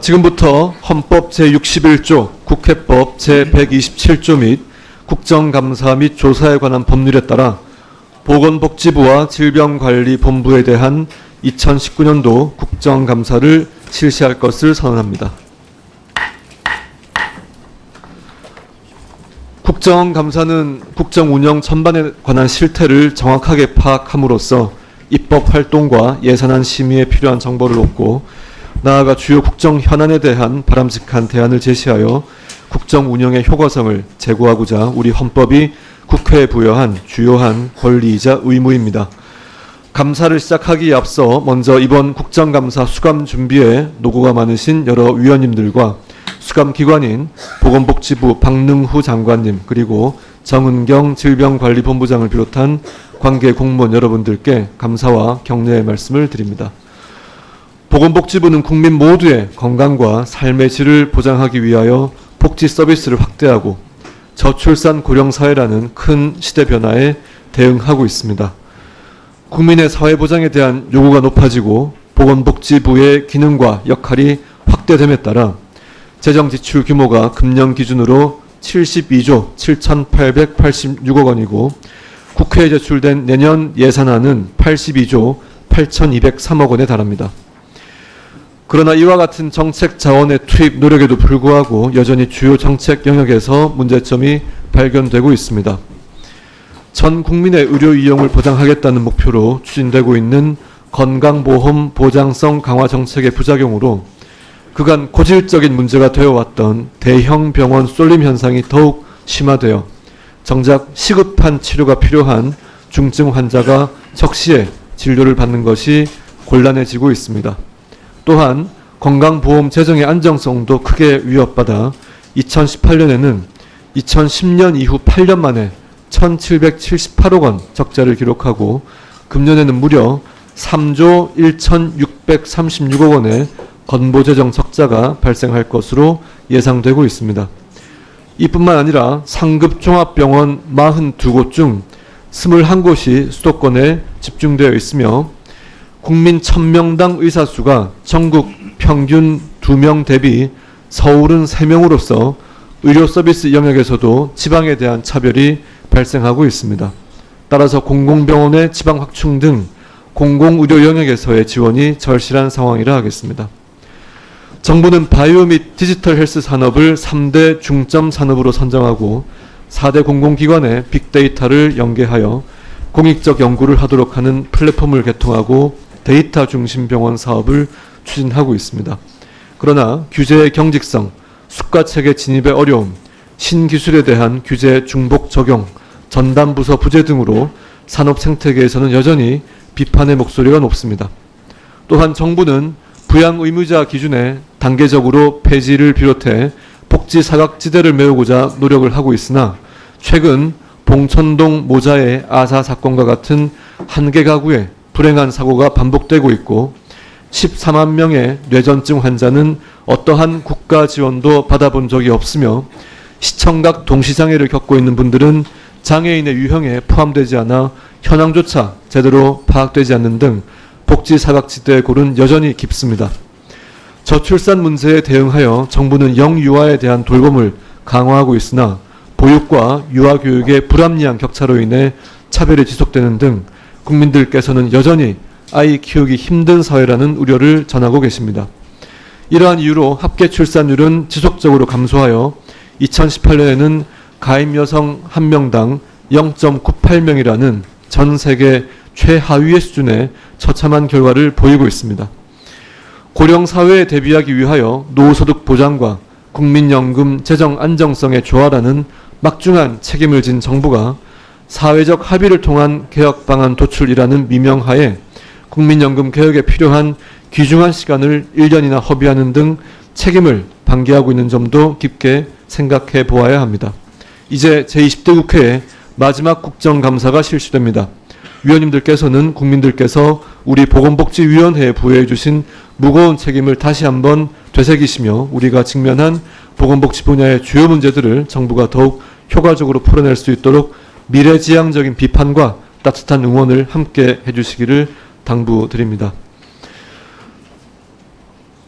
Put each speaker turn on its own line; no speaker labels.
지금부터 헌법 제61조, 국회법 제127조 및 국정감사 및 조사에 관한 법률에 따라 보건복지부와 질병관리본부에 대한 2019년도 국정감사를 실시할 것을 선언합니다. 국정감사는 국정운영 전반에 관한 실태를 정확하게 파악함으로써 입법 활동과 예산안 심의에 필요한 정보를 얻고 나아가 주요 국정 현안에 대한 바람직한 대안을 제시하여 국정 운영의 효과성을 제고하고자 우리 헌법이 국회에 부여한 주요한 권리이자 의무입니다. 감사를 시작하기에 앞서 먼저 이번 국정감사 수감 준비에 노고가 많으신 여러 위원님들과 수감기관인 보건복지부 박능후 장관님 그리고 정은경 질병관리본부장을 비롯한 관계 공무원 여러분들께 감사와 격려의 말씀을 드립니다. 보건복지부는 국민 모두의 건강과 삶의 질을 보장하기 위하여 복지 서비스를 확대하고 저출산 고령사회라는 큰 시대 변화에 대응하고 있습니다. 국민의 사회보장에 대한 요구가 높아지고 보건복지부의 기능과 역할이 확대됨에 따라 재정지출 규모가 금년 기준으로 72조 7,886억 원이고 국회에 제출된 내년 예산안은 82조 8,203억 원에 달합니다. 그러나 이와 같은 정책 자원의 투입 노력에도 불구하고 여전히 주요 정책 영역에서 문제점이 발견되고 있습니다. 전 국민의 의료 이용을 보장하겠다는 목표로 추진되고 있는 건강보험 보장성 강화 정책의 부작용으로 그간 고질적인 문제가 되어왔던 대형 병원 쏠림 현상이 더욱 심화되어 정작 시급한 치료가 필요한 중증 환자가 적시에 진료를 받는 것이 곤란해지고 있습니다. 또한 건강보험 재정의 안정성도 크게 위협받아 2018년에는 2010년 이후 8년 만에 1,778억 원 적자를 기록하고 금년에는 무려 3조 1,636억 원의 건보재정 적자가 발생할 것으로 예상되고 있습니다. 이뿐만 아니라 상급 종합병원 42곳 중 21곳이 수도권에 집중되어 있으며 국민 1000명당 의사 수가 전국 평균 2명 대비 서울은 3명으로서 의료 서비스 영역에서도 지방에 대한 차별이 발생하고 있습니다. 따라서 공공병원의 지방 확충 등 공공의료 영역에서의 지원이 절실한 상황이라 하겠습니다. 정부는 바이오 및 디지털 헬스 산업을 3대 중점 산업으로 선정하고 4대 공공기관에 빅데이터를 연계하여 공익적 연구를 하도록 하는 플랫폼을 개통하고 데이터 중심 병원 사업을 추진하고 있습니다. 그러나 규제의 경직성, 수가체계 진입의 어려움, 신기술에 대한 규제 중복 적용, 전담부서 부재 등으로 산업 생태계에서는 여전히 비판의 목소리가 높습니다. 또한 정부는 부양 의무자 기준의 단계적으로 폐지를 비롯해 복지 사각지대를 메우고자 노력을 하고 있으나 최근 봉천동 모자의 아사 사건과 같은 한 개 가구의 불행한 사고가 반복되고 있고 14만 명의 뇌전증 환자는 어떠한 국가 지원도 받아본 적이 없으며 시청각 동시장애를 겪고 있는 분들은 장애인의 유형에 포함되지 않아 현황조차 제대로 파악되지 않는 등 복지 사각지대의 골은 여전히 깊습니다. 저출산 문제에 대응하여 정부는 영유아에 대한 돌봄을 강화하고 있으나 보육과 유아 교육의 불합리한 격차로 인해 차별이 지속되는 등 국민들께서는 여전히 아이 키우기 힘든 사회라는 우려를 전하고 계십니다. 이러한 이유로 합계 출산율은 지속적으로 감소하여 2018년에는 가임 여성 1명당 0.98명이라는 전 세계 최하위의 수준의 처참한 결과를 보이고 있습니다. 고령사회에 대비하기 위하여 노후소득 보장과 국민연금 재정 안정성의 조화라는 막중한 책임을 진 정부가 사회적 합의를 통한 개혁 방안 도출이라는 미명하에 국민연금 개혁에 필요한 귀중한 시간을 1년이나 허비하는 등 책임을 방기하고 있는 점도 깊게 생각해 보아야 합니다. 이제 제20대 국회에 마지막 국정감사가 실시됩니다. 위원님들께서는 국민들께서 우리 보건복지위원회에 부여해 주신 무거운 책임을 다시 한번 되새기시며 우리가 직면한 보건복지 분야의 주요 문제들을 정부가 더욱 효과적으로 풀어낼 수 있도록 미래지향적인 비판과 따뜻한 응원을 함께 해주시기를 당부드립니다.